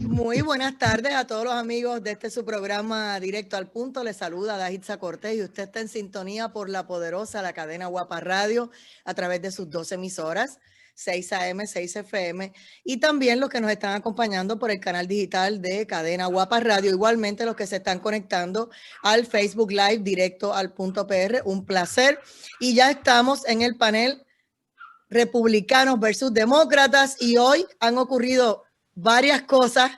Muy buenas tardes a todos los amigos de su programa Directo al Punto. Les saluda Dajitza Cortés y usted está en sintonía por la poderosa, la cadena Guapa Radio, a través de sus 2 emisoras, 6 AM, 6 FM, y también los que nos están acompañando por el canal digital de Cadena Guapa Radio, igualmente los que se están conectando al Facebook Live Directo al Punto PR. Un placer. Y ya estamos en el panel republicanos versus demócratas y hoy han ocurrido varias cosas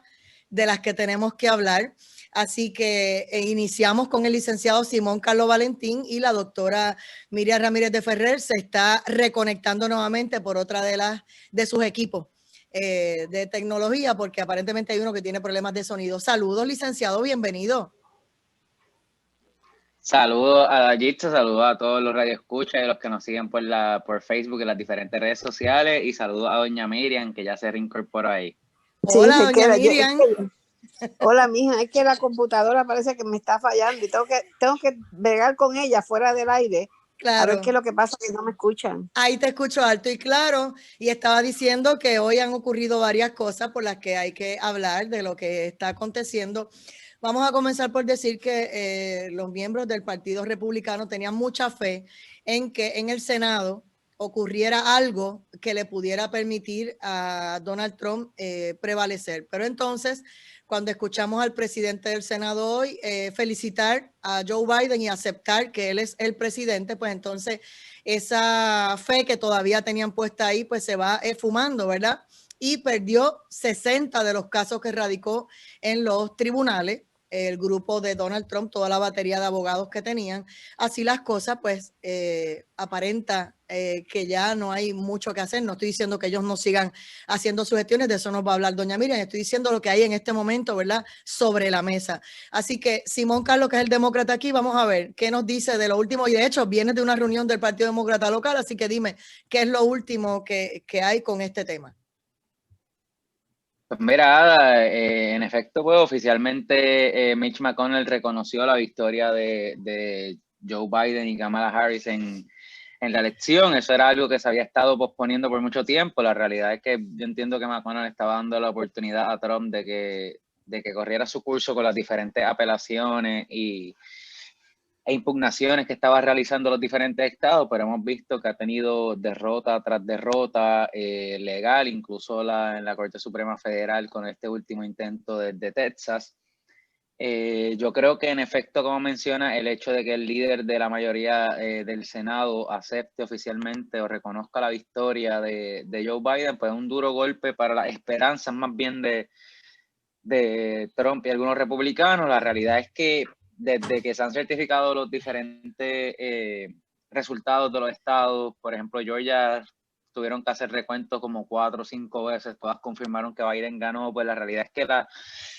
de las que tenemos que hablar. Así que iniciamos con el licenciado Simón Carlos Valentín y la doctora Miriam Ramírez de Ferrer se está reconectando nuevamente por otra de sus equipos de tecnología, porque aparentemente hay uno que tiene problemas de sonido. Saludos, licenciado, bienvenido. Saludos a Dajitza, saludos a todos los radioescuchas y los que nos siguen por Facebook y las diferentes redes sociales, y saludos a doña Miriam, que ya se reincorporó ahí. Hola, sí, doña Miriam. Hola, mija, es que la computadora parece que me está fallando y tengo que bregar con ella fuera del aire. Claro. A ver qué es lo que pasa, que no me escuchan. Ahí te escucho alto y claro, y estaba diciendo que hoy han ocurrido varias cosas por las que hay que hablar de lo que está aconteciendo. Vamos a comenzar por decir que los miembros del Partido Republicano tenían mucha fe en que en el Senado ocurriera algo que le pudiera permitir a Donald Trump prevalecer. Pero entonces, cuando escuchamos al presidente del Senado hoy felicitar a Joe Biden y aceptar que él es el presidente, pues entonces esa fe que todavía tenían puesta ahí, pues se va fumando, ¿verdad? Y perdió 60 de los casos que radicó en los tribunales el grupo de Donald Trump, toda la batería de abogados que tenían. Así las cosas, pues aparenta que ya no hay mucho que hacer. No estoy diciendo que ellos no sigan haciendo sus gestiones, de eso nos va a hablar doña Miriam. Estoy diciendo lo que hay en este momento, ¿verdad? Sobre la mesa. Así que Simón Carlos, que es el demócrata aquí, vamos a ver qué nos dice de lo último. Y de hecho, viene de una reunión del Partido Demócrata local, así que dime, ¿qué es lo último que hay con este tema? Pues mira, en efecto, pues oficialmente Mitch McConnell reconoció la victoria de Joe Biden y Kamala Harris en la elección. Eso era algo que se había estado posponiendo por mucho tiempo. La realidad es que yo entiendo que McConnell estaba dando la oportunidad a Trump de que corriera su curso con las diferentes apelaciones e impugnaciones que estaba realizando los diferentes estados, pero hemos visto que ha tenido derrota tras derrota legal, incluso en la Corte Suprema Federal con este último intento de Texas. Yo creo que en efecto, como menciona, el hecho de que el líder de la mayoría del Senado acepte oficialmente o reconozca la victoria de Joe Biden, pues es un duro golpe para las esperanzas más bien de Trump y algunos republicanos. La realidad es que desde que se han certificado los diferentes resultados de los estados, por ejemplo, Georgia tuvieron que hacer recuentos como 4 o 5 veces, todas confirmaron que Biden ganó, pues la realidad es que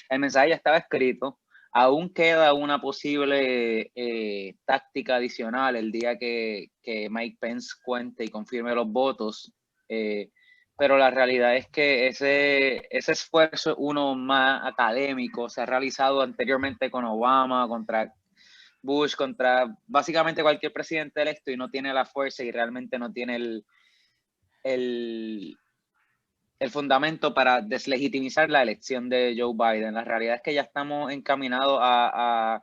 el mensaje ya estaba escrito. Aún queda una posible táctica adicional el día que Mike Pence cuente y confirme los votos, pero la realidad es que ese esfuerzo, uno más académico, se ha realizado anteriormente con Obama, contra Bush, contra básicamente cualquier presidente electo, y no tiene la fuerza y realmente no tiene el fundamento para deslegitimizar la elección de Joe Biden. La realidad es que ya estamos encaminados a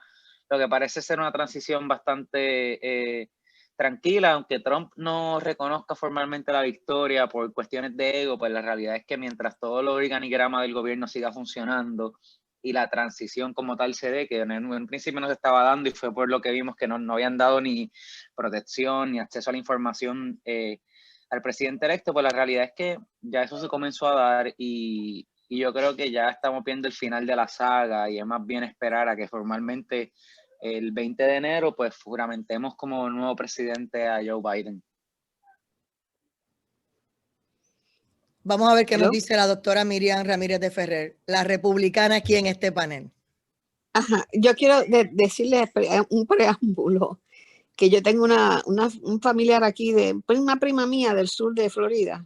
lo que parece ser una transición bastante tranquila, aunque Trump no reconozca formalmente la victoria por cuestiones de ego, pues la realidad es que mientras todo el organigrama del gobierno siga funcionando y la transición como tal se dé, que en principio no se estaba dando, y fue por lo que vimos que no habían dado ni protección ni acceso a la información al presidente electo, pues la realidad es que ya eso se comenzó a dar, y yo creo que ya estamos viendo el final de la saga, y es más bien esperar a que formalmente el 20 de enero pues juramentemos como nuevo presidente a Joe Biden. Vamos a ver qué nos dice la doctora Miriam Ramírez de Ferrer, la republicana aquí en este panel. Ajá, yo quiero decirles un preámbulo, que yo tengo un familiar aquí, una prima mía del sur de Florida,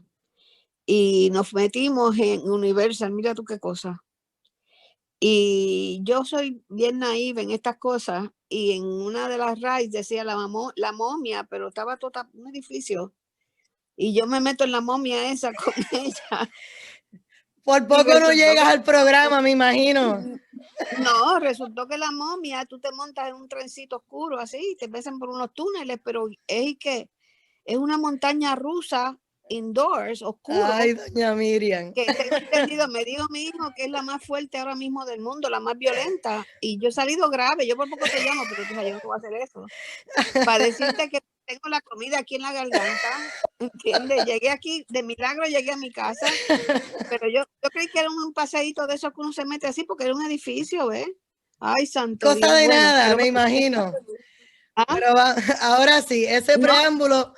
y nos metimos en Universal, mira tú qué cosa. Y yo soy bien naive en estas cosas, y en una de las rides decía la momia, pero estaba todo un edificio, y yo me meto en la momia esa con ella. Por poco no llegas al programa, me imagino. No, resultó que la momia, tú te montas en un trencito oscuro así, te pasan por unos túneles, pero es que es una montaña rusa indoors, oscuro. Ay, doña Miriam. Que tengo entendido, me dijo mi hijo que es la más fuerte ahora mismo del mundo, la más violenta, y yo he salido grave, yo por poco te llamo, pero tú sabes, yo no voy a hacer eso, para decirte que tengo la comida aquí en la garganta, ¿entiendes? Llegué aquí, de milagro llegué a mi casa, pero yo creí que era un paseíto de esos que uno se mete así, porque era un edificio, ¿ves? Ay, santo Cosa Dios, de bueno, nada, pero me imagino. ¿ah? Pero ahora sí, ese No, preámbulo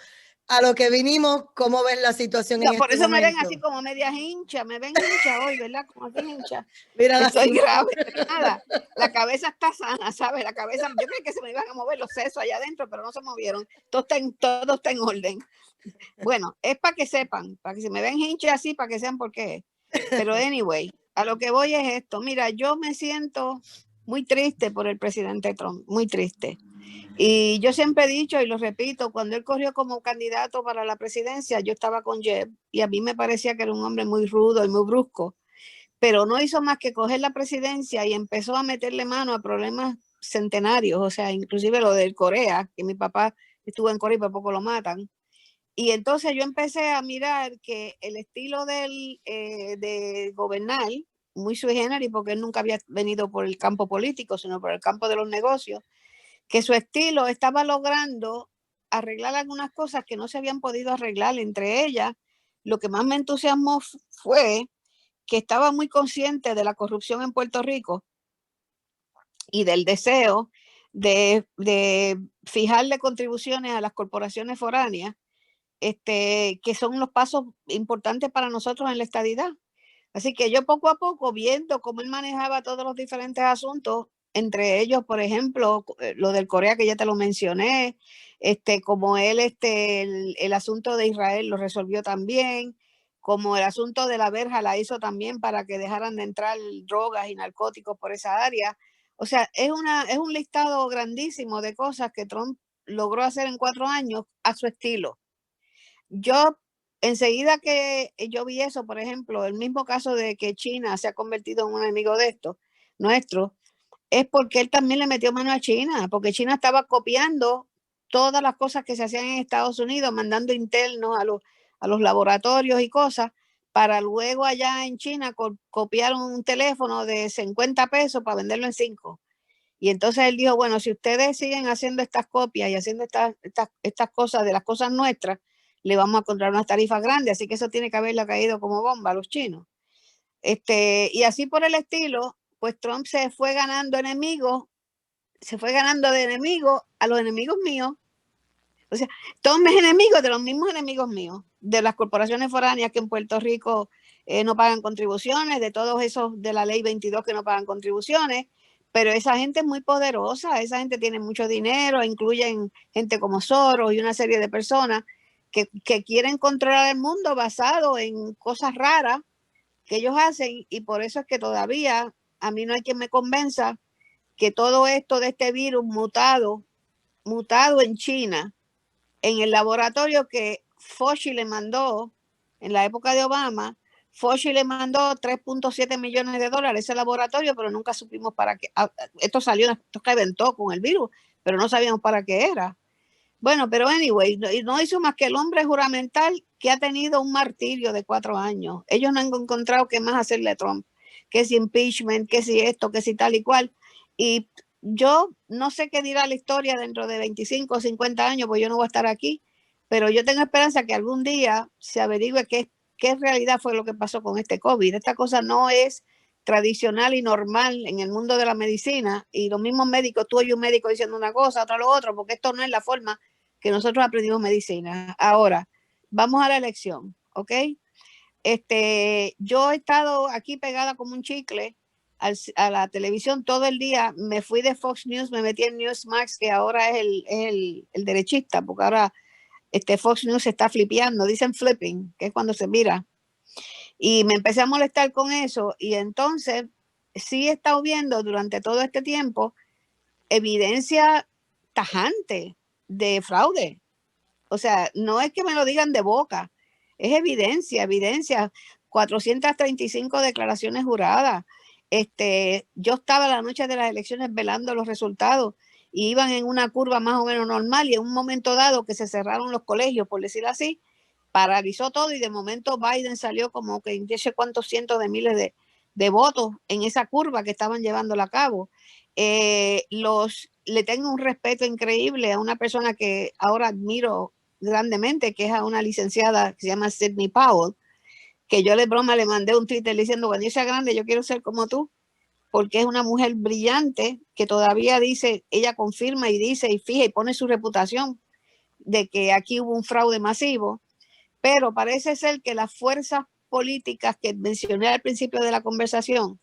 a lo que vinimos, ¿cómo ves la situación en por este eso me ven así momento? como medias hinchas, me ven hincha hoy, ¿verdad? Como así hincha. Mira la Estoy cintura. grave, pero nada, la cabeza está sana, ¿sabes? La cabeza, yo creí que se me iban a mover los sesos allá adentro, pero no se movieron. Todo está en orden. Bueno, es para que sepan, para que se me ven hinchas así, para que sepan por qué. Pero anyway, a lo que voy es esto. Mira, yo me siento muy triste por el presidente Trump, muy triste. Y yo siempre he dicho, y lo repito, cuando él corrió como candidato para la presidencia, yo estaba con Jeb, y a mí me parecía que era un hombre muy rudo y muy brusco, pero no hizo más que coger la presidencia y empezó a meterle mano a problemas centenarios, o sea, inclusive lo del Corea, que mi papá estuvo en Corea y por poco lo matan. Y entonces yo empecé a mirar que el estilo de gobernar, muy sui generis, porque él nunca había venido por el campo político, sino por el campo de los negocios, que su estilo estaba logrando arreglar algunas cosas que no se habían podido arreglar. Entre ellas, lo que más me entusiasmó fue que estaba muy consciente de la corrupción en Puerto Rico y del deseo de fijarle contribuciones a las corporaciones foráneas, que son los pasos importantes para nosotros en la estadidad. Así que yo poco a poco, viendo cómo él manejaba todos los diferentes asuntos, entre ellos, por ejemplo, lo del Corea que ya te lo mencioné, como él, el asunto de Israel lo resolvió también, como el asunto de la verja la hizo también para que dejaran de entrar drogas y narcóticos por esa área. O sea, es un listado grandísimo de cosas que Trump logró hacer en 4 años a su estilo. Yo, enseguida que yo vi eso, por ejemplo, el mismo caso de que China se ha convertido en un enemigo de esto, nuestro, es porque él también le metió mano a China, porque China estaba copiando todas las cosas que se hacían en Estados Unidos, mandando internos a los laboratorios y cosas, para luego allá en China copiar un teléfono de 50 pesos para venderlo en 5. Y entonces él dijo, bueno, si ustedes siguen haciendo estas copias y haciendo estas cosas de las cosas nuestras, le vamos a encontrar unas tarifas grandes, así que eso tiene que haberle caído como bomba a los chinos. Y así por el estilo, pues Trump se fue ganando enemigos, se fue ganando de enemigos a los enemigos míos. O sea, todos mis enemigos de los mismos enemigos míos, de las corporaciones foráneas que en Puerto Rico no pagan contribuciones, de todos esos de la ley 22 que no pagan contribuciones, pero esa gente es muy poderosa, esa gente tiene mucho dinero, incluyen gente como Soros y una serie de personas que quieren controlar el mundo basado en cosas raras que ellos hacen, y por eso es que todavía a mí no hay quien me convenza que todo esto de este virus mutado en China, en el laboratorio que Fauci le mandó en la época de Obama, Fauci le mandó 3.7 millones de dólares a ese laboratorio, pero nunca supimos para qué. Esto salió, esto reventó con el virus, pero no sabíamos para qué era. Bueno, pero anyway, no hizo más que el hombre juramental que ha tenido un martirio de 4 años. Ellos no han encontrado qué más hacerle a Trump, que si impeachment, que si esto, que si tal y cual. Y yo no sé qué dirá la historia dentro de 25 o 50 años, pues yo no voy a estar aquí, pero yo tengo esperanza que algún día se averigüe qué en realidad fue lo que pasó con este COVID. Esta cosa no es tradicional y normal en el mundo de la medicina, y los mismos médicos, tú oyes un médico diciendo una cosa, otro lo otro, porque esto no es la forma que nosotros aprendimos medicina. Ahora, vamos a la elección, ¿ok? Yo he estado aquí pegada como un chicle a la televisión todo el día. Me fui de Fox News, me metí en Newsmax, que ahora es el derechista, porque ahora Fox News se está flipeando, dicen flipping, que es cuando se mira. Y me empecé a molestar con eso, y entonces sí he estado viendo durante todo este tiempo evidencia tajante de fraude. O sea, no es que me lo digan de boca, es evidencia. 435 declaraciones juradas. Yo estaba la noche de las elecciones velando los resultados y iban en una curva más o menos normal, y en un momento dado que se cerraron los colegios, por decir así, paralizó todo, y de momento Biden salió como que no sé cuántos cientos de miles de votos en esa curva que estaban llevándola a cabo. Le tengo un respeto increíble a una persona que ahora admiro grandemente, que es a una licenciada que se llama Sidney Powell, que yo de broma le mandé un Twitter diciendo, cuando yo sea grande yo quiero ser como tú, porque es una mujer brillante que todavía dice, ella confirma y dice y fija y pone su reputación de que aquí hubo un fraude masivo, pero parece ser que las fuerzas políticas que mencioné al principio de la conversación,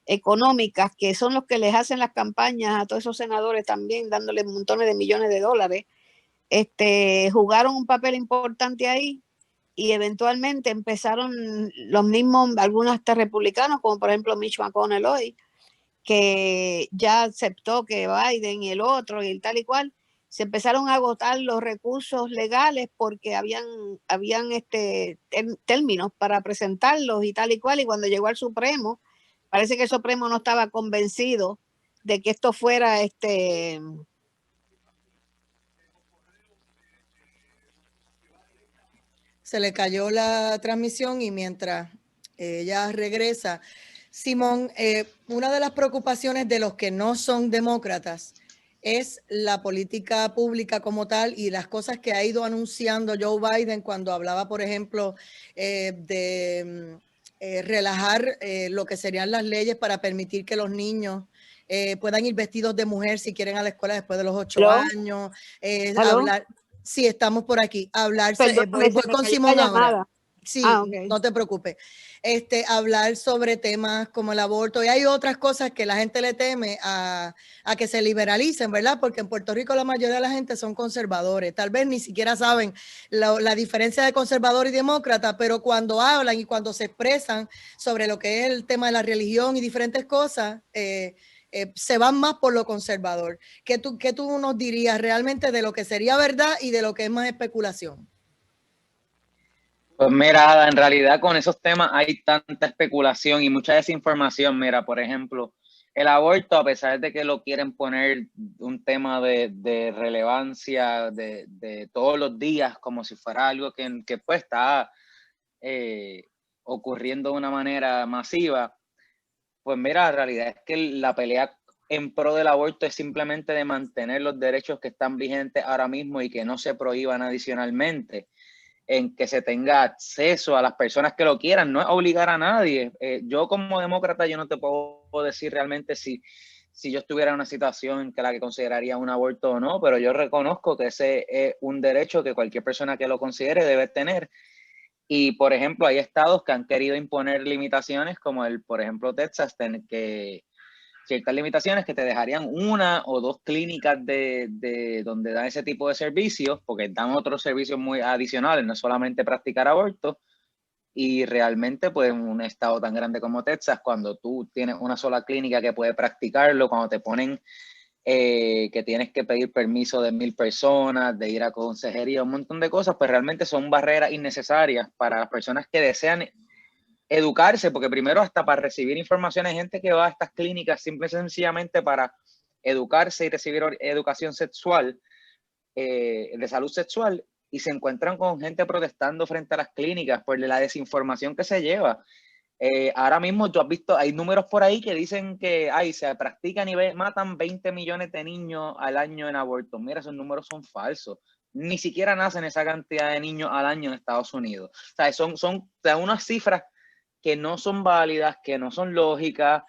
económicas, que son los que les hacen las campañas a todos esos senadores también, dándoles montones de millones de dólares, jugaron un papel importante ahí, y eventualmente empezaron los mismos, algunos hasta republicanos, como por ejemplo Mitch McConnell hoy, que ya aceptó que Biden y el otro y el tal y cual, se empezaron a agotar los recursos legales porque habían términos para presentarlos y tal y cual, y cuando llegó al Supremo, parece que el Supremo no estaba convencido de que esto fuera Se le cayó la transmisión y mientras ella regresa, Simón, una de las preocupaciones de los que no son demócratas es la política pública como tal y las cosas que ha ido anunciando Joe Biden cuando hablaba, por ejemplo, de relajar lo que serían las leyes para permitir que los niños puedan ir vestidos de mujer si quieren a la escuela después de los 8 años, hablar. Sí, estamos por aquí. Hablarse, voy con Simón ahora. Sí, okay. No te preocupes. Hablar sobre temas como el aborto, y hay otras cosas que la gente le teme a que se liberalicen, ¿verdad? Porque en Puerto Rico la mayoría de la gente son conservadores, tal vez ni siquiera saben la diferencia de conservador y demócrata, pero cuando hablan y cuando se expresan sobre lo que es el tema de la religión y diferentes cosas, se van más por lo conservador. ¿Qué tú nos dirías realmente de lo que sería verdad y de lo que es más especulación? Pues mira, en realidad con esos temas hay tanta especulación y mucha desinformación. Mira, por ejemplo, el aborto, a pesar de que lo quieren poner un tema de relevancia de todos los días, como si fuera algo que pues está ocurriendo de una manera masiva, pues mira, la realidad es que la pelea en pro del aborto es simplemente de mantener los derechos que están vigentes ahora mismo y que no se prohíban adicionalmente, en que se tenga acceso a las personas que lo quieran, no es obligar a nadie. Yo como demócrata, yo no te puedo decir realmente si yo estuviera en una situación en que la que consideraría un aborto o no, pero yo reconozco que ese es un derecho que cualquier persona que lo considere debe tener. Y, por ejemplo, hay estados que han querido imponer limitaciones, como por ejemplo, Texas, que ciertas limitaciones que te dejarían una o dos clínicas de donde dan ese tipo de servicios, porque dan otros servicios muy adicionales, no solamente practicar aborto. Y realmente, pues, en un estado tan grande como Texas, cuando tú tienes una sola clínica que puede practicarlo, cuando te ponen que tienes que pedir permiso de 1000 personas, de ir a consejería, un montón de cosas, pues realmente son barreras innecesarias para las personas que desean educarse, porque primero hasta para recibir información hay gente que va a estas clínicas simple y sencillamente para educarse y recibir educación sexual, de salud sexual, y se encuentran con gente protestando frente a las clínicas por la desinformación que se lleva. Ahora mismo tú has visto, hay números por ahí que dicen que se practican y matan 20 millones de niños al año en abortos. Mira, esos números son falsos. Ni siquiera nacen esa cantidad de niños al año en Estados Unidos. O sea, son unas cifras que no son válidas, que no son lógicas.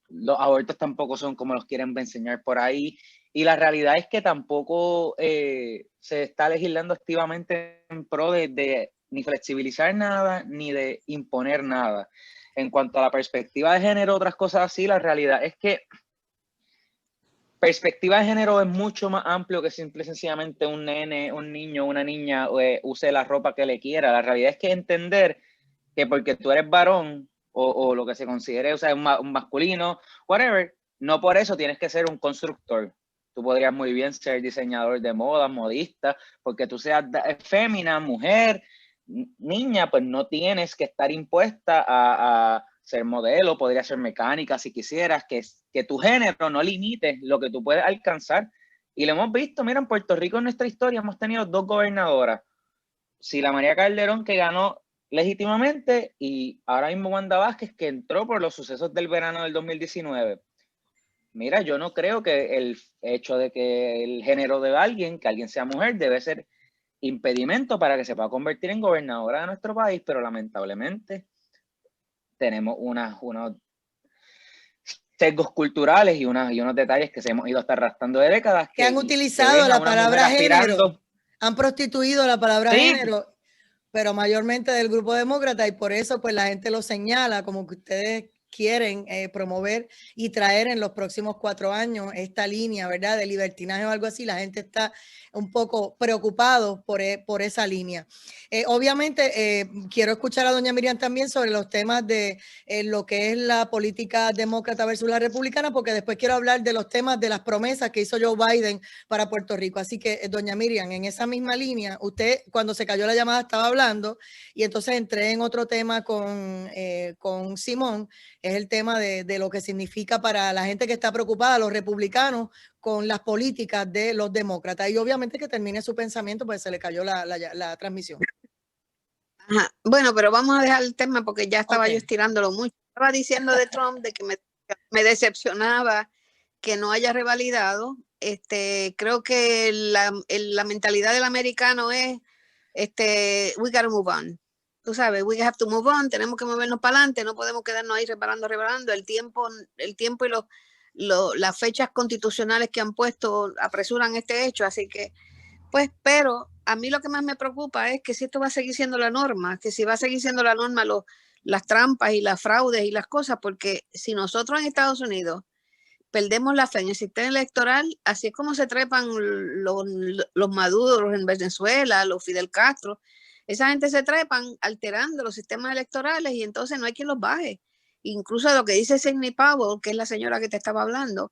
Los abortos tampoco son como los quieren enseñar por ahí. Y la realidad es que tampoco se está legislando activamente en pro de ni flexibilizar nada, ni de imponer nada. En cuanto a la perspectiva de género, otras cosas así, la realidad es que perspectiva de género es mucho más amplio que simple y sencillamente un nene, un niño, una niña use la ropa que le quiera. La realidad es que entender que porque tú eres varón o lo que se considere, o sea, un masculino, whatever, no por eso tienes que ser un constructor. Tú podrías muy bien ser diseñador de moda, modista, porque tú seas fémina, mujer, niña, pues no tienes que estar impuesta a ser modelo, podría ser mecánica si quisieras, que tu género no limite lo que tú puedes alcanzar. Y lo hemos visto, mira, en Puerto Rico en nuestra historia hemos tenido 2 gobernadoras. Sila María Calderón, que ganó legítimamente, y ahora mismo Wanda Vázquez, que entró por los sucesos del verano del 2019. Mira, yo no creo que el hecho de que el género de alguien, que alguien sea mujer, debe ser impedimento para que se pueda convertir en gobernadora de nuestro país, pero lamentablemente tenemos unos sesgos culturales y unos detalles que se hemos ido hasta arrastrando de décadas. Que han utilizado la palabra género, han prostituido la palabra género, pero mayormente del grupo demócrata, y por eso pues la gente lo señala como que ustedes quieren promover y traer en los próximos 4 años esta línea, ¿verdad? De libertinaje o algo así. La gente está un poco preocupado por esa línea. Obviamente, quiero escuchar a doña Miriam también sobre los temas de lo que es la política demócrata versus la republicana, porque después quiero hablar de los temas de las promesas que hizo Joe Biden para Puerto Rico. Así que, doña Miriam, en esa misma línea, usted cuando se cayó la llamada estaba hablando y entonces entré en otro tema con Simón, es el tema de lo que significa para la gente que está preocupada, los republicanos, con las políticas de los demócratas. Y obviamente que termine su pensamiento, pues se le cayó la transmisión. Ajá. Bueno, pero vamos a dejar el tema porque ya estaba yo estirándolo mucho. Estaba diciendo de Trump de que me decepcionaba que no haya revalidado. Creo que la mentalidad del americano es we gotta move on. Tú sabes, we have to move on, tenemos que movernos para adelante, no podemos quedarnos ahí reparando. El tiempo y las fechas constitucionales que han puesto apresuran este hecho, así que, pues, pero a mí lo que más me preocupa es que si esto va a seguir siendo la norma, que si va a seguir siendo la norma las trampas y las fraudes y las cosas, porque si nosotros en Estados Unidos perdemos la fe en el sistema electoral, así es como se trepan los Maduros en Venezuela, los Fidel Castro. Esa gente se trepan alterando los sistemas electorales y entonces no hay quien los baje. Incluso lo que dice Sidney Powell, que es la señora que te estaba hablando,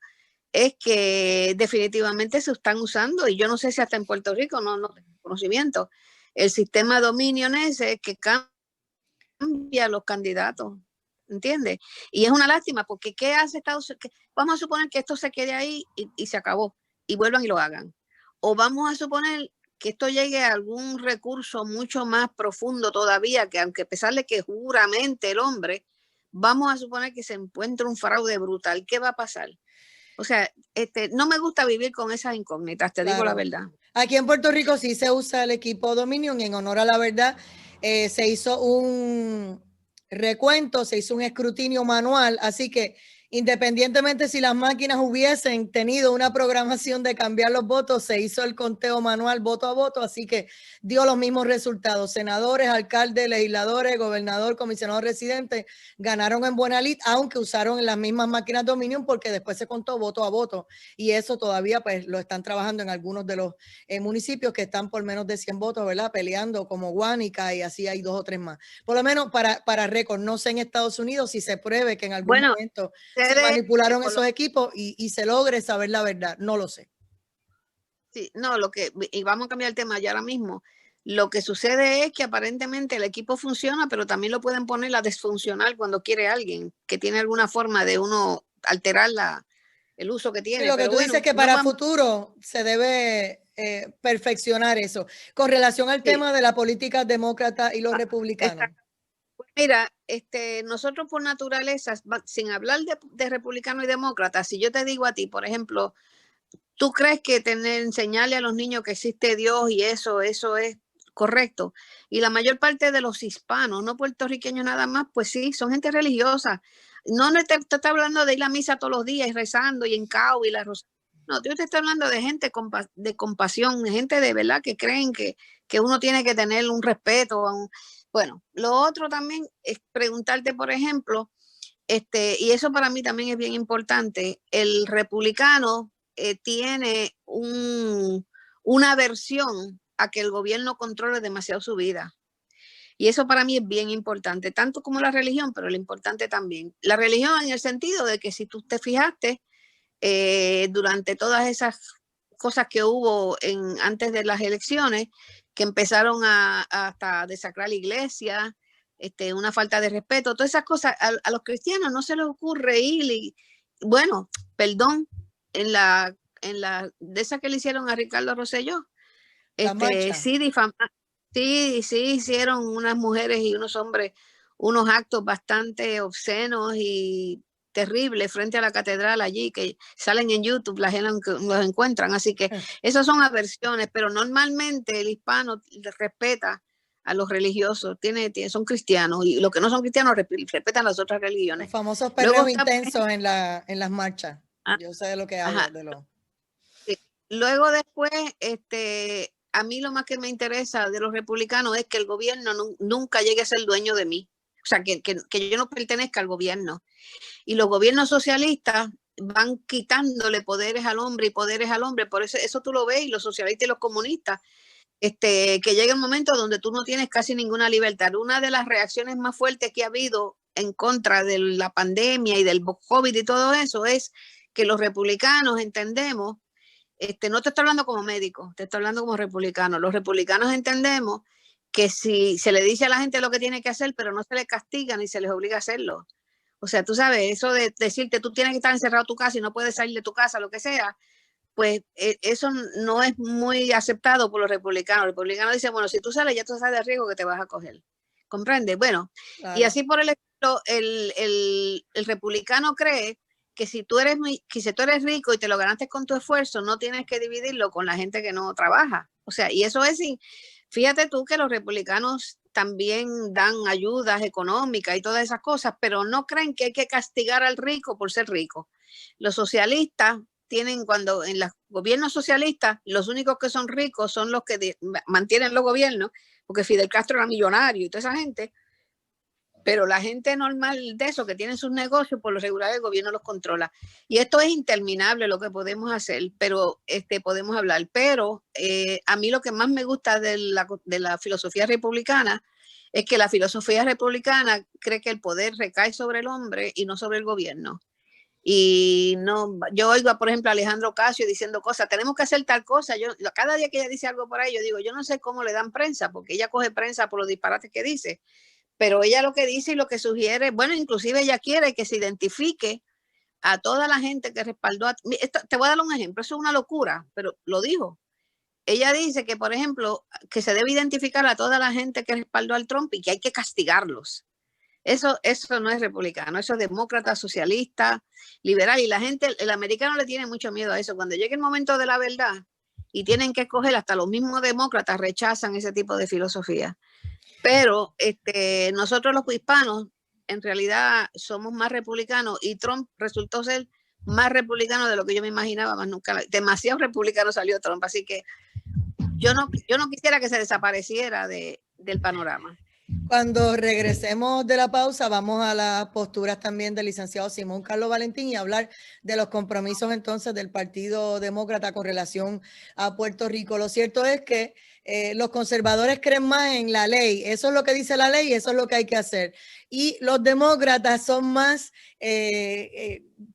es que definitivamente se están usando, y yo no sé si hasta en Puerto Rico, no tengo conocimiento, el sistema Dominion ese que cambia los candidatos. ¿Entiendes? Y es una lástima porque ¿qué hace Estados Unidos? Vamos a suponer que esto se quede ahí y se acabó y vuelvan y lo hagan. O vamos a suponer que esto llegue a algún recurso mucho más profundo todavía, que aunque a pesar de que juramente el hombre, vamos a suponer que se encuentra un fraude brutal. ¿Qué va a pasar? O sea, no me gusta vivir con esas incógnitas, te digo la verdad. Aquí en Puerto Rico sí se usa el equipo Dominion, en honor a la verdad. Se hizo un recuento, se hizo un escrutinio manual, así que independientemente si las máquinas hubiesen tenido una programación de cambiar los votos, se hizo el conteo manual voto a voto, así que dio los mismos resultados. Senadores, alcaldes, legisladores, gobernador, comisionado residente ganaron en buena lid, aunque usaron las mismas máquinas Dominion porque después se contó voto a voto y eso todavía pues lo están trabajando en algunos de los municipios que están por menos de 100 votos, ¿verdad? Peleando como Guánica y así hay 2 o 3 más. Por lo menos para récord, no sé en Estados Unidos si se pruebe que en algún momento se manipularon esos equipos y se logre saber la verdad, no lo sé. Sí, no, y vamos a cambiar el tema ya ahora mismo. Lo que sucede es que aparentemente el equipo funciona, pero también lo pueden poner a desfuncionar cuando quiere alguien que tiene alguna forma de uno alterar el uso que tiene. Sí, lo que pero tú dices que para futuro se debe perfeccionar eso. Con relación al tema de la política demócrata y los republicanos. Pues mira, nosotros por naturaleza, sin hablar de republicano y demócrata, si yo te digo a ti, por ejemplo, ¿tú crees que enseñarle a los niños que existe Dios y eso es correcto? Y la mayor parte de los hispanos, no puertorriqueños nada más, pues sí, son gente religiosa. No te está hablando de ir a misa todos los días y rezando y en cao y la rosa. No, yo te estoy hablando de gente de compasión, de gente de verdad que creen que uno tiene que tener un respeto. Bueno, lo otro también es preguntarte, por ejemplo, y eso para mí también es bien importante, el republicano tiene una aversión a que el gobierno controle demasiado su vida. Y eso para mí es bien importante, tanto como la religión, pero lo importante también. La religión en el sentido de que si tú te fijaste, durante todas esas cosas que hubo antes de las elecciones, que empezaron hasta desacrar la iglesia, una falta de respeto, todas esas cosas. A los cristianos no se les ocurre ir y, bueno, perdón, en la de esa que le hicieron a Ricardo Rosselló, sí hicieron unas mujeres y unos hombres unos actos bastante obscenos y terribles frente a la catedral allí, que salen en YouTube, la gente los encuentran, así que esas son aversiones, pero normalmente el hispano respeta a los religiosos, son cristianos, y los que no son cristianos respetan las otras religiones. Los famosos perreos intensos en las marchas. Yo sé de lo que hablo. Luego después, a mí lo más que me interesa de los republicanos es que el gobierno nunca llegue a ser dueño de mí. O sea, que yo no pertenezca al gobierno. Y los gobiernos socialistas van quitándole poderes al hombre y poderes al hombre. Por eso tú lo ves, y los socialistas y los comunistas, que llega un momento donde tú no tienes casi ninguna libertad. Una de las reacciones más fuertes que ha habido en contra de la pandemia y del COVID y todo eso es que los republicanos entendemos, no te estoy hablando como médico, te estoy hablando como republicano. Los republicanos entendemos que si se le dice a la gente lo que tiene que hacer, pero no se les castiga ni se les obliga a hacerlo. O sea, tú sabes, eso de decirte tú tienes que estar encerrado en tu casa y no puedes salir de tu casa, lo que sea, pues eso no es muy aceptado por los republicanos. Los republicanos dicen, bueno, si tú sales, ya tú sabes el riesgo que te vas a coger. ¿Comprende? Bueno, claro. Y así por el ejemplo, el republicano cree que si tú eres rico y te lo ganaste con tu esfuerzo, no tienes que dividirlo con la gente que no trabaja. O sea, y eso es, fíjate tú que los republicanos también dan ayudas económicas y todas esas cosas, pero no creen que hay que castigar al rico por ser rico. Los socialistas tienen, cuando en los gobiernos socialistas, los únicos que son ricos son los que mantienen los gobiernos, porque Fidel Castro era millonario y toda esa gente, pero la gente normal de eso, que tienen sus negocios, por lo regular el gobierno los controla. Y esto es interminable lo que podemos hacer, pero podemos hablar. Pero a mí lo que más me gusta de la filosofía republicana es que la filosofía republicana cree que el poder recae sobre el hombre y no sobre el gobierno. Y no, yo oigo, por ejemplo, a Alejandro Ocasio diciendo cosas, tenemos que hacer tal cosa. Cada día que ella dice algo por ahí, yo digo, yo no sé cómo le dan prensa, porque ella coge prensa por los disparates que dice. Pero ella lo que dice y lo que sugiere, bueno, inclusive ella quiere que se identifique a toda la gente que respaldó. Te voy a dar un ejemplo, eso es una locura, pero lo dijo. Ella dice que, por ejemplo, que se debe identificar a toda la gente que respaldó al Trump y que hay que castigarlos. Eso no es republicano, eso es demócrata, socialista, liberal. Y la gente, el americano le tiene mucho miedo a eso. Cuando llegue el momento de la verdad y tienen que escoger, hasta los mismos demócratas rechazan ese tipo de filosofía. Pero nosotros los hispanos en realidad somos más republicanos, y Trump resultó ser más republicano de lo que yo me imaginaba, más nunca. Demasiado republicano salió Trump, así que yo no quisiera que se desapareciera del panorama. Cuando regresemos de la pausa, vamos a las posturas también del licenciado Simón Carlos Valentín y hablar de los compromisos entonces del Partido Demócrata con relación a Puerto Rico. Lo cierto es que los conservadores creen más en la ley. Eso es lo que dice la ley y eso es lo que hay que hacer. Y los demócratas son más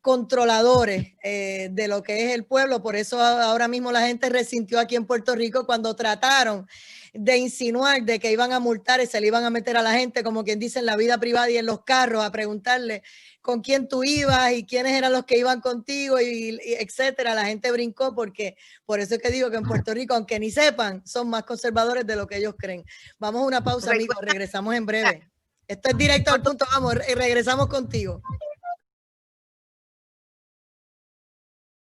controladores de lo que es el pueblo. Por eso ahora mismo la gente resintió aquí en Puerto Rico cuando trataron de insinuar de que iban a multar y se le iban a meter a la gente, como quien dice, en la vida privada y en los carros, a preguntarle con quién tú ibas y quiénes eran los que iban contigo y etcétera. La gente brincó, porque por eso es que digo que en Puerto Rico, aunque ni sepan, son más conservadores de lo que ellos creen. Vamos a una pausa, amigos, regresamos en breve. Esto es Directo al Punto, vamos, y regresamos contigo.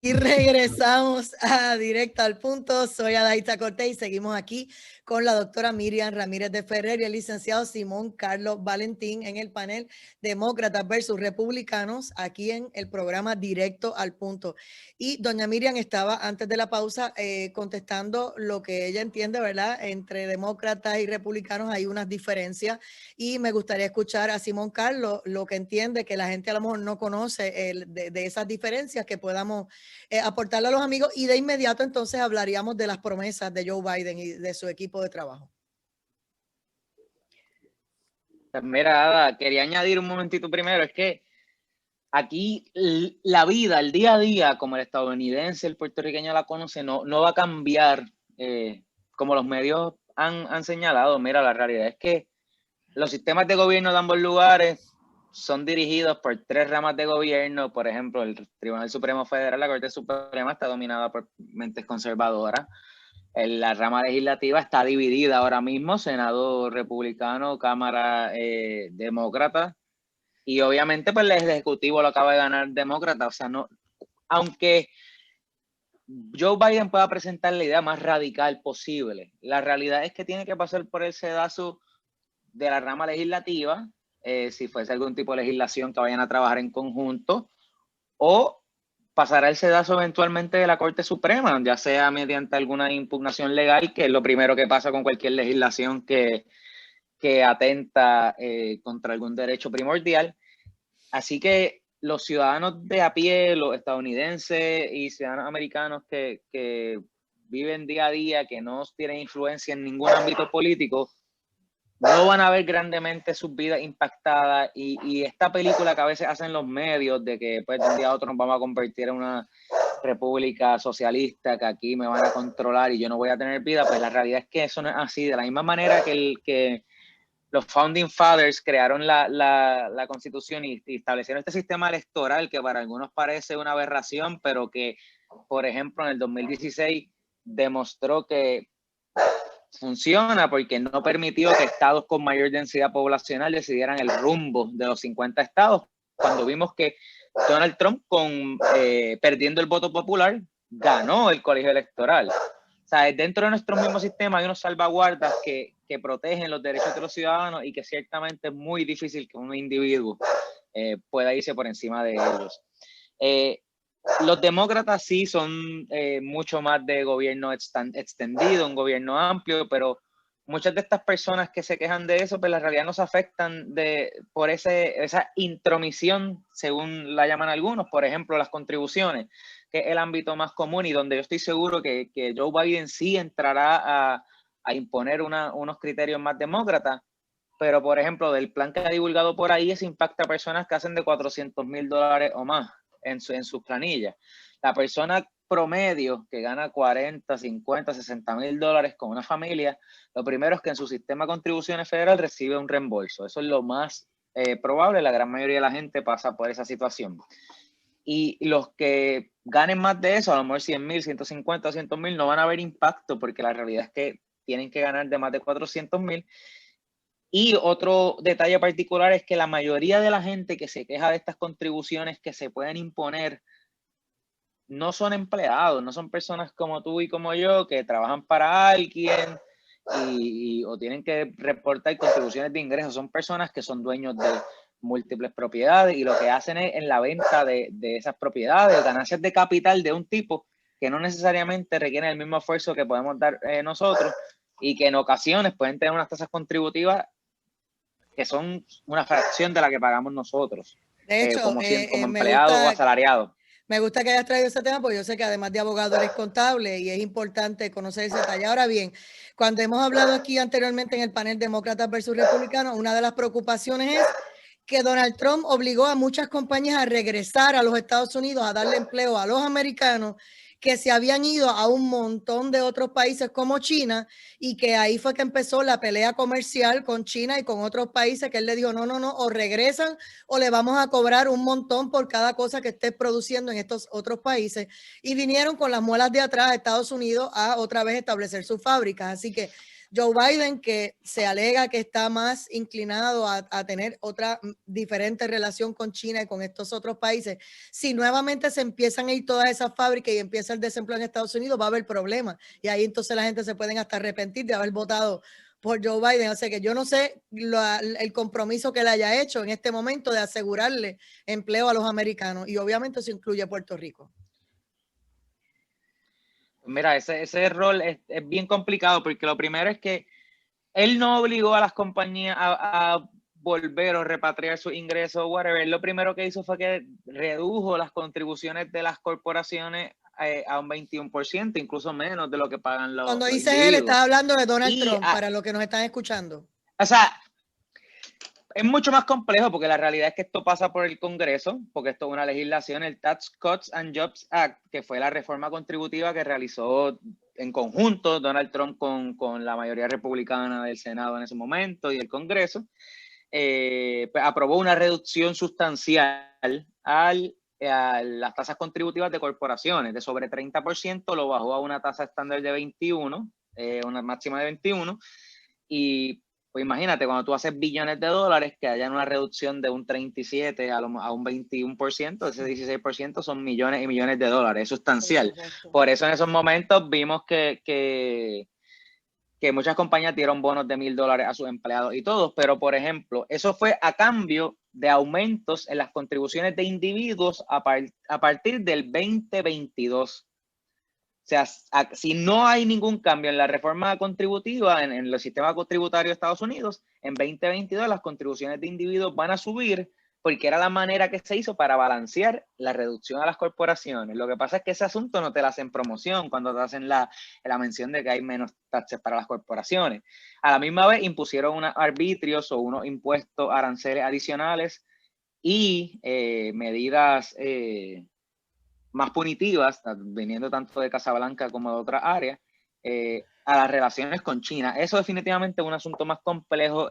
Y regresamos a Directo al Punto. Soy Adaitza Cortés y seguimos aquí con la doctora Miriam Ramírez de Ferrer y el licenciado Simón Carlos Valentín en el panel Demócratas versus Republicanos, aquí en el programa Directo al Punto. Y doña Miriam estaba antes de la pausa contestando lo que ella entiende, ¿verdad? Entre demócratas y republicanos hay unas diferencias, y me gustaría escuchar a Simón Carlos lo que entiende, que la gente a lo mejor no conoce de esas diferencias, que podamos aportarle a los amigos, y de inmediato entonces hablaríamos de las promesas de Joe Biden y de su equipo de trabajo. Mira, Ada, quería añadir un momentito primero, es que aquí la vida, el día a día, como el estadounidense, el puertorriqueño la conoce, no va a cambiar como los medios han señalado. Mira, la realidad es que los sistemas de gobierno de ambos lugares son dirigidos por 3 ramas de gobierno. Por ejemplo, el Tribunal Supremo Federal, la Corte Suprema, está dominada por mentes conservadoras. La rama legislativa está dividida ahora mismo, Senado republicano, Cámara demócrata, y obviamente pues el Ejecutivo lo acaba de ganar demócrata. O sea, no, aunque Joe Biden pueda presentar la idea más radical posible, la realidad es que tiene que pasar por el sedazo de la rama legislativa, si fuese algún tipo de legislación que vayan a trabajar en conjunto, o pasará el sedazo eventualmente de la Corte Suprema, ya sea mediante alguna impugnación legal, que es lo primero que pasa con cualquier legislación que atenta contra algún derecho primordial. Así que los ciudadanos de a pie, los estadounidenses y ciudadanos americanos que viven día a día, que no tienen influencia en ningún ámbito político, no van a ver grandemente sus vidas impactadas, y esta película que a veces hacen los medios de que pues, de un día a otro nos vamos a convertir en una república socialista, que aquí me van a controlar y yo no voy a tener vida, pues la realidad es que eso no es así. De la misma manera que los Founding Fathers crearon la Constitución y establecieron este sistema electoral que para algunos parece una aberración, pero que, por ejemplo, en el 2016 demostró que funciona porque no permitió que estados con mayor densidad poblacional decidieran el rumbo de los 50 estados. Cuando vimos que Donald Trump, perdiendo el voto popular, ganó el colegio electoral. O sea, dentro de nuestro mismo sistema hay unos salvaguardas que protegen los derechos de los ciudadanos y que ciertamente es muy difícil que un individuo pueda irse por encima de ellos. Los demócratas sí son mucho más de gobierno extendido, un gobierno amplio, pero muchas de estas personas que se quejan de eso, pues la realidad nos afectan por esa intromisión, según la llaman algunos. Por ejemplo, las contribuciones, que es el ámbito más común y donde yo estoy seguro que Joe Biden sí entrará a imponer unos criterios más demócratas. Pero, por ejemplo, del plan que ha divulgado por ahí, eso impacta a personas que hacen de $400,000 o más en sus planillas. La persona promedio que gana 40, 50, $60,000 con una familia, lo primero es que en su sistema de contribuciones federal recibe un reembolso. Eso es lo más probable. La gran mayoría de la gente pasa por esa situación. Y los que ganen más de eso, a lo mejor 100,000, 150, 200,000, no van a ver impacto porque la realidad es que tienen que ganar de más de 400,000. Y otro detalle particular es que la mayoría de la gente que se queja de estas contribuciones que se pueden imponer no son empleados, no son personas como tú y como yo que trabajan para alguien o tienen que reportar contribuciones de ingresos. Son personas que son dueños de múltiples propiedades y lo que hacen es en la venta de esas propiedades, ganancias de capital de un tipo que no necesariamente requieren el mismo esfuerzo que podemos dar nosotros y que en ocasiones pueden tener unas tasas contributivas que son una fracción de la que pagamos nosotros, de hecho, como empleados o asalariados. Me gusta que hayas traído ese tema porque yo sé que además de abogado eres contable y es importante conocer ese detalle. Ahora bien, cuando hemos hablado aquí anteriormente en el panel demócratas versus republicanos, una de las preocupaciones es que Donald Trump obligó a muchas compañías a regresar a los Estados Unidos, a darle empleo a los americanos que se habían ido a un montón de otros países como China, y que ahí fue que empezó la pelea comercial con China y con otros países, que él le dijo, no, o regresan o le vamos a cobrar un montón por cada cosa que estés produciendo en estos otros países. Y vinieron con las muelas de atrás a Estados Unidos a otra vez establecer sus fábricas. Así que Joe Biden, que se alega que está más inclinado a tener otra diferente relación con China y con estos otros países, si nuevamente se empiezan a ir todas esas fábricas y empieza el desempleo en Estados Unidos, va a haber problemas. Y ahí entonces la gente se pueden hasta arrepentir de haber votado por Joe Biden. O sea que yo no sé el compromiso que él haya hecho en este momento de asegurarle empleo a los americanos, y obviamente eso incluye Puerto Rico. Mira, ese rol es bien complicado porque lo primero es que él no obligó a las compañías a volver o repatriar sus ingresos, whatever. Lo primero que hizo fue que redujo las contribuciones de las corporaciones a un 21%, incluso menos de lo que pagan los Cuando dices individuos. él, estás hablando de Donald Trump, para los que nos están escuchando. O sea, es mucho más complejo porque la realidad es que esto pasa por el Congreso, porque esto es una legislación, el Tax Cuts and Jobs Act, que fue la reforma contributiva que realizó en conjunto, Donald Trump con la mayoría republicana del Senado en ese momento y el Congreso, pues aprobó una reducción sustancial a las tasas contributivas de corporaciones. De sobre 30% lo bajó a una tasa estándar de 21, una máxima de 21, y pues imagínate, cuando tú haces billones de dólares, que haya una reducción de un 37 a un 21%, ese 16% son millones y millones de dólares, es sustancial. Por eso en esos momentos vimos que muchas compañías dieron bonos de $1,000 a sus empleados y todos, pero por ejemplo, eso fue a cambio de aumentos en las contribuciones de individuos a partir del 2022. O sea, si no hay ningún cambio en la reforma contributiva, en el sistema contributario de Estados Unidos, en 2022 las contribuciones de individuos van a subir porque era la manera que se hizo para balancear la reducción a las corporaciones. Lo que pasa es que ese asunto no te lo hacen promoción cuando te hacen la mención de que hay menos taxes para las corporaciones. A la misma vez impusieron unos arbitrios o unos impuestos aranceles adicionales y medidas más punitivas, viniendo tanto de Casablanca como de otras áreas, a las relaciones con China. Eso definitivamente es un asunto más complejo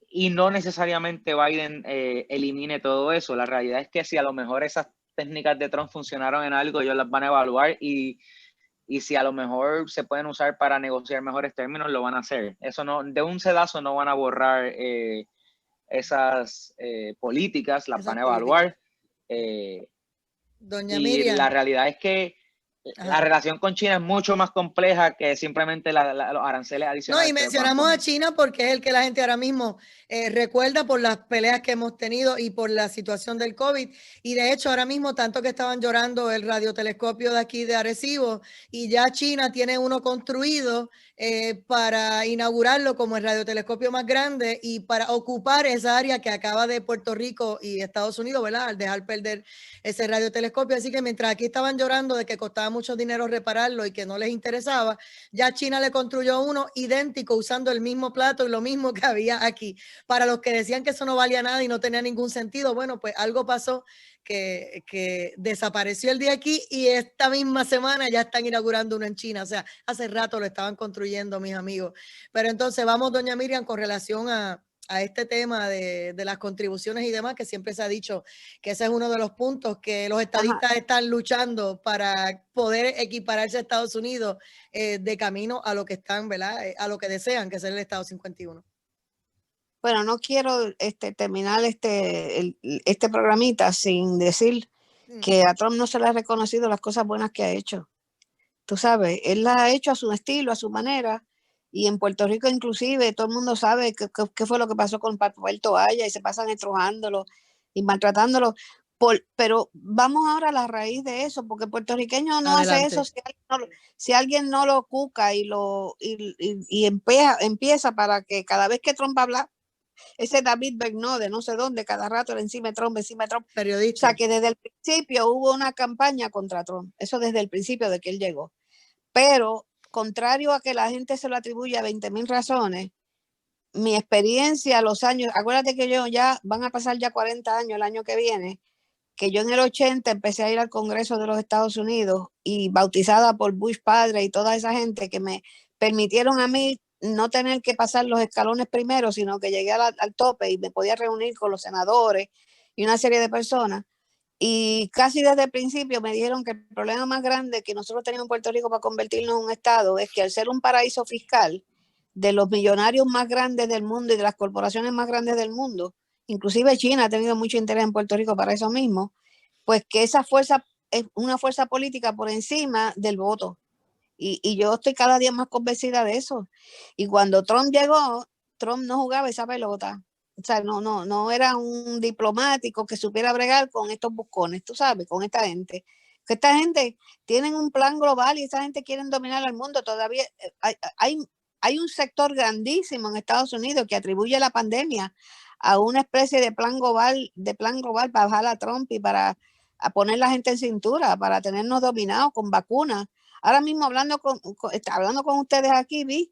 y no necesariamente Biden elimine todo eso. La realidad es que si a lo mejor esas técnicas de Trump funcionaron en algo, ellos las van a evaluar y si a lo mejor se pueden usar para negociar mejores términos, lo van a hacer. Eso no, de un sedazo no van a borrar esas políticas, las van a evaluar. Doña Y Miriam. la realidad es que la relación con China es mucho más compleja que simplemente los aranceles adicionales. No, y mencionamos a China porque es el que la gente ahora mismo recuerda por las peleas que hemos tenido y por la situación del COVID. Y de hecho, ahora mismo, tanto que estaban llorando el radiotelescopio de aquí de Arecibo, y ya China tiene uno construido para inaugurarlo como el radiotelescopio más grande y para ocupar esa área que acaba de Puerto Rico y Estados Unidos, ¿verdad? Al dejar perder ese radiotelescopio. Así que mientras aquí estaban llorando de que costaba mucho dinero repararlo y que no les interesaba, ya China le construyó uno idéntico usando el mismo plato y lo mismo que había aquí. Para los que decían que eso no valía nada y no tenía ningún sentido, bueno, pues algo pasó que desapareció el día aquí y esta misma semana ya están inaugurando uno en China. O sea, hace rato lo estaban construyendo, mis amigos. Pero entonces vamos, doña Miriam, con relación a este tema de las contribuciones y demás, que siempre se ha dicho que ese es uno de los puntos que los estadistas están luchando para poder equipararse a Estados Unidos de camino a lo que están, ¿verdad? A lo que desean, que es el Estado 51. Bueno, no quiero terminar este programita sin decir que a Trump no se le ha reconocido las cosas buenas que ha hecho. Tú sabes, él las ha hecho a su estilo, a su manera, y en Puerto Rico inclusive todo el mundo sabe qué fue lo que pasó con papel toalla y se pasan estrujándolo y maltratándolo. Pero vamos ahora a la raíz de eso, porque el puertorriqueño no hace eso si alguien no lo cuca y empieza para que cada vez que Trump habla, ese David Bernaud de no sé dónde, cada rato encima de Trump. Periodista. O sea que desde el principio hubo una campaña contra Trump, eso desde el principio de que él llegó. Pero contrario a que la gente se lo atribuye a 20,000 razones, mi experiencia, los años, acuérdate que van a pasar ya 40 años el año que viene, que yo en el 80 empecé a ir al Congreso de los Estados Unidos y bautizada por Bush padre y toda esa gente que me permitieron a mí no tener que pasar los escalones primero, sino que llegué al tope y me podía reunir con los senadores y una serie de personas. Y casi desde el principio me dijeron que el problema más grande que nosotros tenemos en Puerto Rico para convertirnos en un estado es que al ser un paraíso fiscal de los millonarios más grandes del mundo y de las corporaciones más grandes del mundo, inclusive China ha tenido mucho interés en Puerto Rico para eso mismo, pues que esa fuerza es una fuerza política por encima del voto. Y yo estoy cada día más convencida de eso. Y cuando Trump llegó, Trump no jugaba esa pelota. O sea, no era un diplomático que supiera bregar con estos buscones, tú sabes, con esta gente. Que esta gente tienen un plan global y esa gente quiere dominar al mundo. Todavía hay un sector grandísimo en Estados Unidos que atribuye la pandemia a una especie de plan global para bajar a Trump y para poner la gente en cintura, para tenernos dominados con vacunas. Ahora mismo hablando con ustedes aquí, vi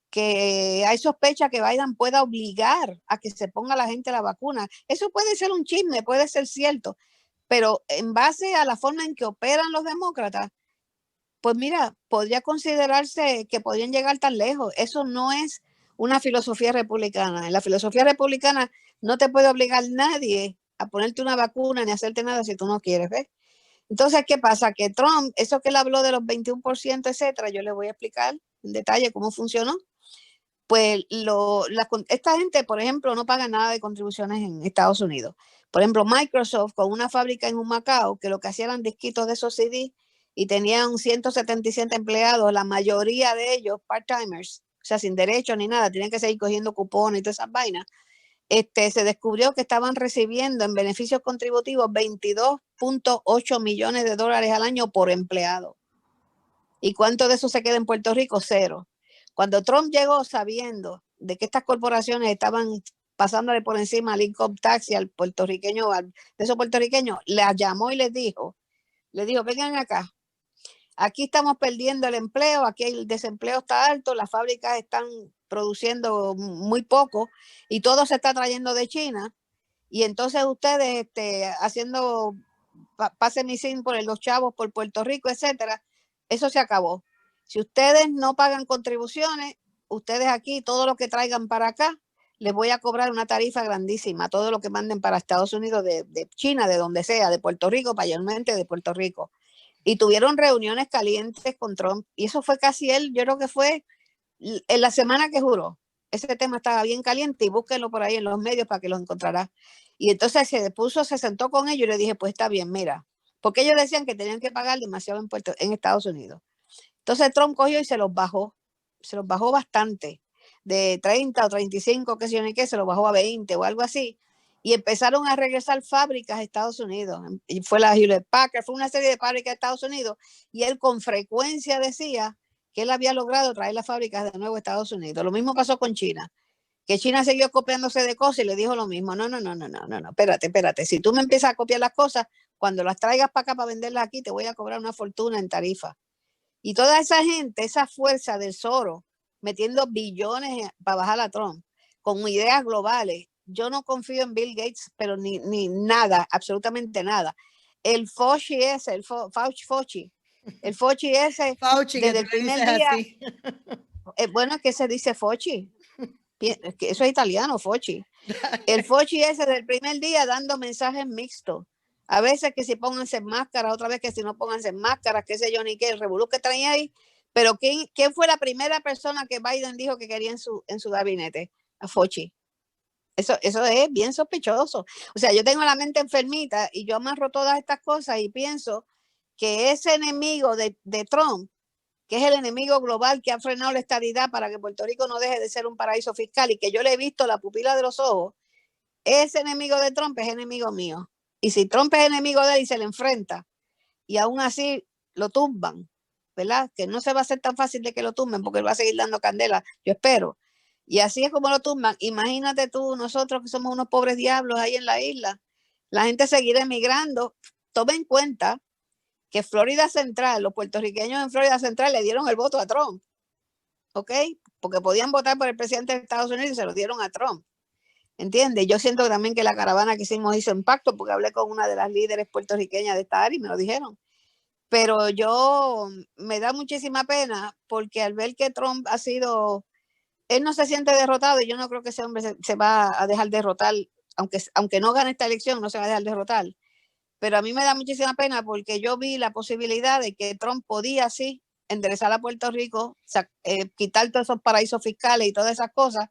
que hay sospecha que Biden pueda obligar a que se ponga la gente la vacuna. Eso puede ser un chisme, puede ser cierto, pero en base a la forma en que operan los demócratas, Pues mira, podría considerarse que podrían llegar tan lejos. Eso no es una filosofía republicana. En la filosofía republicana no te puede obligar nadie a ponerte una vacuna ni a hacerte nada si tú no quieres, ¿ves? Entonces, ¿qué pasa? Que Trump, eso que él habló de los 21%, etcétera, yo le voy a explicar en detalle cómo funcionó. Pues esta gente, por ejemplo, no paga nada de contribuciones en Estados Unidos. Por ejemplo, Microsoft, con una fábrica en Humacao, que lo que hacían eran disquitos de esos CD y tenían 177 empleados, la mayoría de ellos part-timers, o sea, sin derecho ni nada, tenían que seguir cogiendo cupones y todas esas vainas. Se descubrió que estaban recibiendo en beneficios contributivos 22.8 millones de dólares al año por empleado. ¿Y cuánto de eso se queda en Puerto Rico? Cero. Cuando Trump llegó sabiendo de que estas corporaciones estaban pasándole por encima al income tax y al puertorriqueño, de esos puertorriqueños, las llamó y les dijo, vengan acá, aquí estamos perdiendo el empleo, aquí el desempleo está alto, las fábricas están produciendo muy poco y todo se está trayendo de China. Y entonces ustedes haciendo pase mi sin por los chavos, por Puerto Rico, etcétera, eso se acabó. Si ustedes no pagan contribuciones, ustedes aquí, todo lo que traigan para acá, les voy a cobrar una tarifa grandísima, todo lo que manden para Estados Unidos, de China, de donde sea, de Puerto Rico, mayormente de Puerto Rico. Y tuvieron reuniones calientes con Trump, y eso fue casi él, yo creo que fue en la semana que juró. Ese tema estaba bien caliente y búsquenlo por ahí en los medios para que lo encontrará. Y entonces se sentó con ellos y le dije, pues está bien, mira, porque ellos decían que tenían que pagar demasiado en Estados Unidos. Entonces Trump cogió y se los bajó bastante, de 30 o 35, qué sé yo ni qué, se los bajó a 20 o algo así. Y empezaron a regresar fábricas a Estados Unidos. Y fue la Hewlett Packard, fue una serie de fábricas a Estados Unidos. Y él con frecuencia decía que él había logrado traer las fábricas de nuevo a Estados Unidos. Lo mismo pasó con China, que China siguió copiándose de cosas y le dijo lo mismo. No, espérate. Si tú me empiezas a copiar las cosas, cuando las traigas para acá para venderlas aquí, te voy a cobrar una fortuna en tarifa. Y toda esa gente, esa fuerza del Soros, metiendo billones para bajar a Trump, con ideas globales. Yo no confío en Bill Gates, pero ni nada, absolutamente nada. El Fauci ese, el Fauci ese, Fauci, desde que el tú le primer dices día, así. bueno, que se dice Fauci, que eso es italiano, Fauci. El Fauci ese desde el primer día dando mensajes mixtos. A veces que si pónganse máscaras, otra vez que si no pónganse máscaras, qué sé yo ni qué, el revolú que traen ahí. Pero ¿quién fue la primera persona que Biden dijo que quería en su gabinete? A Fauci. Eso es bien sospechoso. O sea, yo tengo la mente enfermita y yo amarro todas estas cosas y pienso que ese enemigo de Trump, que es el enemigo global que ha frenado la estabilidad para que Puerto Rico no deje de ser un paraíso fiscal y que yo le he visto la pupila de los ojos, ese enemigo de Trump es enemigo mío. Y si Trump es enemigo de él y se le enfrenta y aún así lo tumban, ¿verdad? Que no se va a hacer tan fácil de que lo tumben porque él va a seguir dando candela, yo espero. Y así es como lo tumban. Imagínate tú, nosotros que somos unos pobres diablos ahí en la isla, la gente seguirá emigrando. Toma en cuenta que Florida Central, los puertorriqueños en Florida Central le dieron el voto a Trump, ¿ok? Porque podían votar por el presidente de Estados Unidos y se lo dieron a Trump. ¿Entiendes? Yo siento también que la caravana que hicimos hizo impacto porque hablé con una de las líderes puertorriqueñas de esta área y me lo dijeron. Pero yo me da muchísima pena porque al ver que Trump ha sido, él no se siente derrotado y yo no creo que ese hombre se va a dejar derrotar, aunque no gane esta elección, no se va a dejar derrotar. Pero a mí me da muchísima pena porque yo vi la posibilidad de que Trump podía así enderezar a Puerto Rico, quitar todos esos paraísos fiscales y todas esas cosas.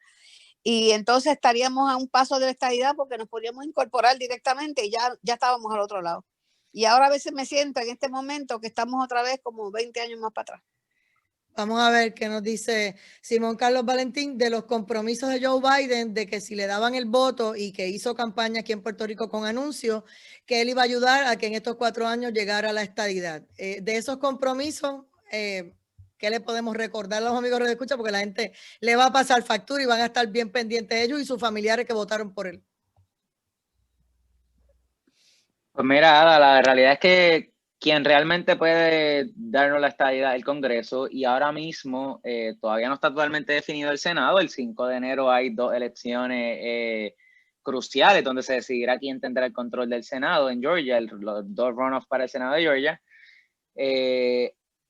Y entonces estaríamos a un paso de la estabilidad porque nos podríamos incorporar directamente y ya estábamos al otro lado. Y ahora a veces me siento en este momento que estamos otra vez como 20 años más para atrás. Vamos a ver qué nos dice Simón Carlos Valentín de los compromisos de Joe Biden, de que si le daban el voto y que hizo campaña aquí en Puerto Rico con anuncios, que él iba a ayudar a que en estos 4 años llegara a la estadidad. De esos compromisos, ¿qué le podemos recordar a los amigos de Escucha? Porque la gente le va a pasar factura y van a estar bien pendientes de ellos y sus familiares que votaron por él. Pues mira, Ada, la realidad es que quien realmente puede darnos la estadidad es el Congreso y ahora mismo todavía no está totalmente definido el Senado. El 5 de enero hay 2 elecciones cruciales donde se decidirá quién tendrá el control del Senado en Georgia, los 2 runoffs para el Senado de Georgia.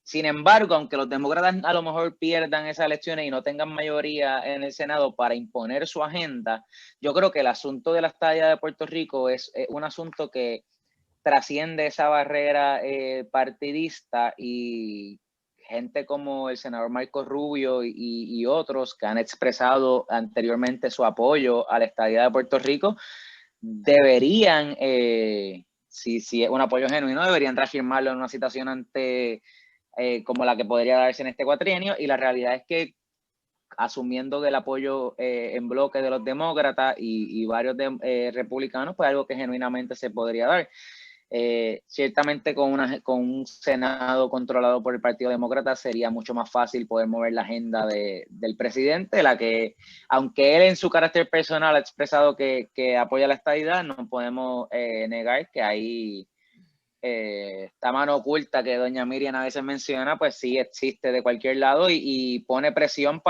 Sin embargo, aunque los demócratas a lo mejor pierdan esas elecciones y no tengan mayoría en el Senado para imponer su agenda, yo creo que el asunto de la estadía de Puerto Rico es un asunto que trasciende esa barrera partidista, y gente como el senador Marco Rubio y otros que han expresado anteriormente su apoyo a la estadía de Puerto Rico deberían, si es un apoyo genuino, deberían reafirmarlo en una situación como la que podría darse en este cuatrienio, y la realidad es que asumiendo el apoyo en bloque de los demócratas y varios republicanos, pues algo que genuinamente se podría dar. Ciertamente con un Senado controlado por el Partido Demócrata sería mucho más fácil poder mover la agenda del presidente, la que, aunque él en su carácter personal ha expresado que apoya la estadidad, no podemos negar que ahí esta mano oculta que doña Miriam a veces menciona, pues sí existe de cualquier lado y pone presión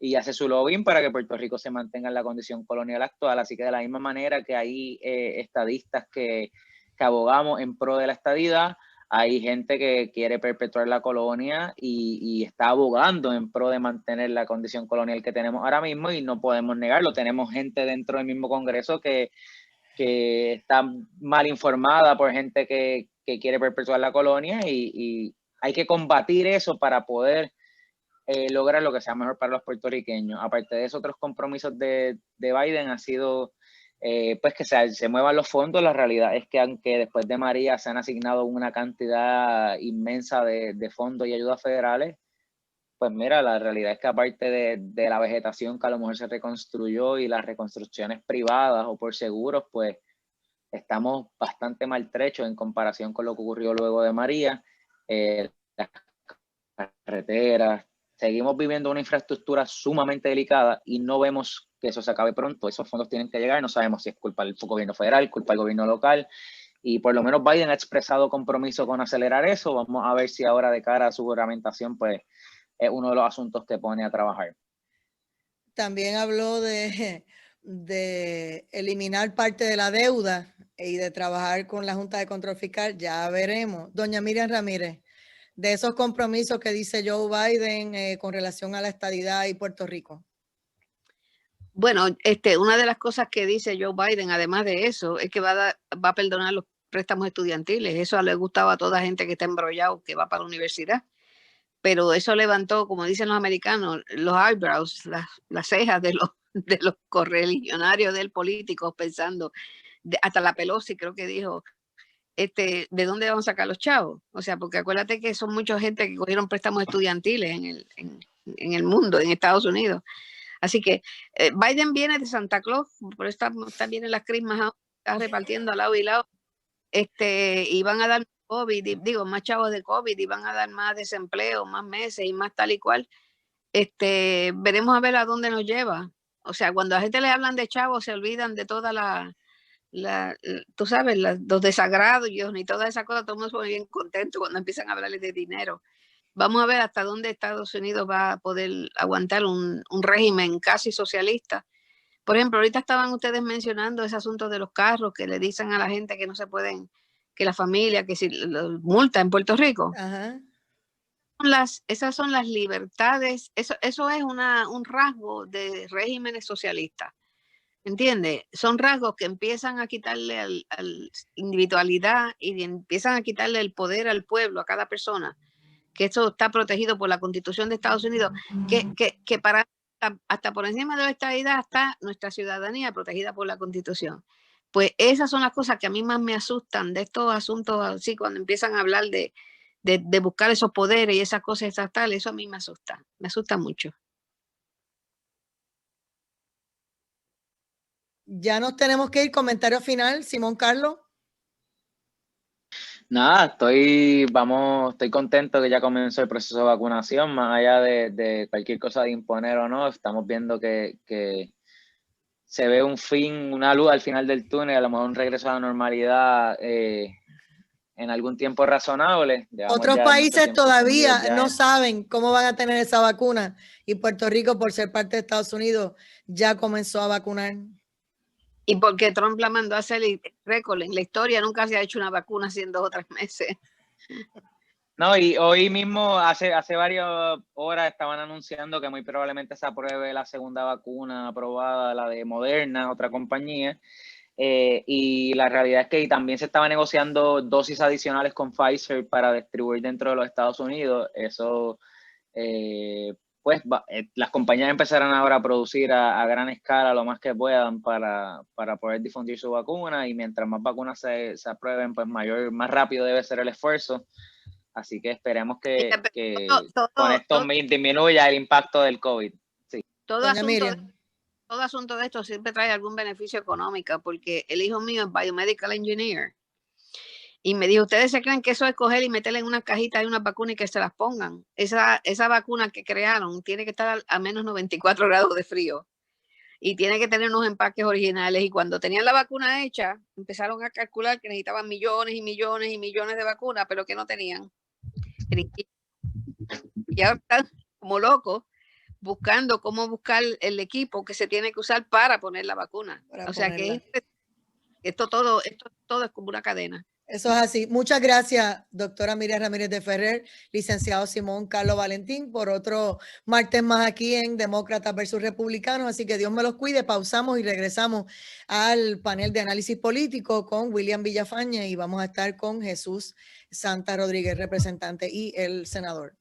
y hace su lobbying para que Puerto Rico se mantenga en la condición colonial actual. Así que de la misma manera que hay estadistas que abogamos en pro de la estadidad, hay gente que quiere perpetuar la colonia y está abogando en pro de mantener la condición colonial que tenemos ahora mismo, y no podemos negarlo. Tenemos gente dentro del mismo Congreso que está mal informada por gente que quiere perpetuar la colonia, y hay que combatir eso para poder lograr lo que sea mejor para los puertorriqueños. Aparte de eso, otros compromisos de Biden ha sido pues que se muevan los fondos. La realidad es que aunque después de María se han asignado una cantidad inmensa de fondos y ayudas federales, pues mira, la realidad es que aparte de la vegetación que a lo mejor se reconstruyó y las reconstrucciones privadas o por seguros, pues estamos bastante maltrechos en comparación con lo que ocurrió luego de María. Las carreteras, seguimos viviendo una infraestructura sumamente delicada y no vemos que eso se acabe pronto. Esos fondos tienen que llegar, no sabemos si es culpa del gobierno federal, culpa del gobierno local, y por lo menos Biden ha expresado compromiso con acelerar eso. Vamos a ver si ahora de cara a su juramentación, pues es uno de los asuntos que pone a trabajar. También habló de eliminar parte de la deuda y de trabajar con la Junta de Control Fiscal. Ya veremos. Doña Miriam Ramírez, de esos compromisos que dice Joe Biden con relación a la estadidad y Puerto Rico. Bueno, una de las cosas que dice Joe Biden, además de eso, es que va a perdonar los préstamos estudiantiles. Eso le gustaba a toda gente que está embrollado, que va para la universidad. Pero eso levantó, como dicen los americanos, los eyebrows, las cejas de los correligionarios del político, pensando, hasta la Pelosi creo que dijo, ¿de dónde vamos a sacar los chavos? O sea, porque acuérdate que son mucha gente que cogieron préstamos estudiantiles en el mundo, en Estados Unidos. Así que Biden viene de Santa Claus, por eso también en las crismas, está repartiendo al lado y lado, y van a dar COVID, más chavos de COVID, y van a dar más desempleo, más meses y más tal y cual. Veremos a ver a dónde nos lleva. O sea, cuando a la gente le hablan de chavos, se olvidan de toda tú sabes, los desagrados y toda esa cosa. Todo el mundo se pone bien contento cuando empiezan a hablarles de dinero. Vamos a ver hasta dónde Estados Unidos va a poder aguantar un régimen casi socialista. Por ejemplo, ahorita estaban ustedes mencionando ese asunto de los carros, que le dicen a la gente que no se pueden, que la familia, que si multa en Puerto Rico. Ajá. Esas son las libertades, eso es un rasgo de regímenes socialistas. ¿Entiendes? Son rasgos que empiezan a quitarle al individualidad y empiezan a quitarle el poder al pueblo, a cada persona, que eso está protegido por la Constitución de Estados Unidos, que para hasta por encima de la estadidad está nuestra ciudadanía protegida por la Constitución. Pues esas son las cosas que a mí más me asustan de estos asuntos así, cuando empiezan a hablar de buscar esos poderes y esas cosas estatales. Eso a mí me asusta mucho. Ya nos tenemos que ir. Comentario final, Simón Carlos. Nada, estoy contento que ya comenzó el proceso de vacunación, más allá de cualquier cosa de imponer o no. Estamos viendo que se ve un fin, una luz al final del túnel, a lo mejor un regreso a la normalidad en algún tiempo razonable. Otros países todavía no saben cómo van a tener esa vacuna, y Puerto Rico, por ser parte de Estados Unidos, ya comenzó a vacunar. Y porque Trump la mandó a hacer el récord en la historia, nunca se ha hecho una vacuna así en 2 o 3 meses. No, y hoy mismo, hace varias horas, estaban anunciando que muy probablemente se apruebe la segunda vacuna aprobada, la de Moderna, otra compañía. Y la realidad es que también se estaba negociando dosis adicionales con Pfizer para distribuir dentro de los Estados Unidos. Eso, pues las compañías empezarán ahora a producir a gran escala lo más que puedan para poder difundir su vacuna, y mientras más vacunas se aprueben, pues más rápido debe ser el esfuerzo. Así que esperemos que con esto disminuya el impacto del COVID. Sí. Todo asunto de esto siempre trae algún beneficio económico, porque el hijo mío es biomedical engineer y me dijo, ¿ustedes se creen que eso es coger y meterle en una cajita y una vacuna y que se las pongan? Esa vacuna que crearon tiene que estar a menos 94 grados de frío y tiene que tener unos empaques originales, y cuando tenían la vacuna hecha empezaron a calcular que necesitaban millones y millones y millones de vacunas, pero que no tenían. Y ahora están como locos buscando cómo buscar el equipo que se tiene que usar para poner la vacuna. O sea que esto todo es como una cadena. Eso es así. Muchas gracias, doctora Miriam Ramírez de Ferrer, licenciado Simón Carlos Valentín, por otro martes más aquí en Demócratas versus Republicanos. Así que Dios me los cuide. Pausamos y regresamos al panel de análisis político con William Villafañe, y vamos a estar con Jesús Santa Rodríguez, representante, y el senador.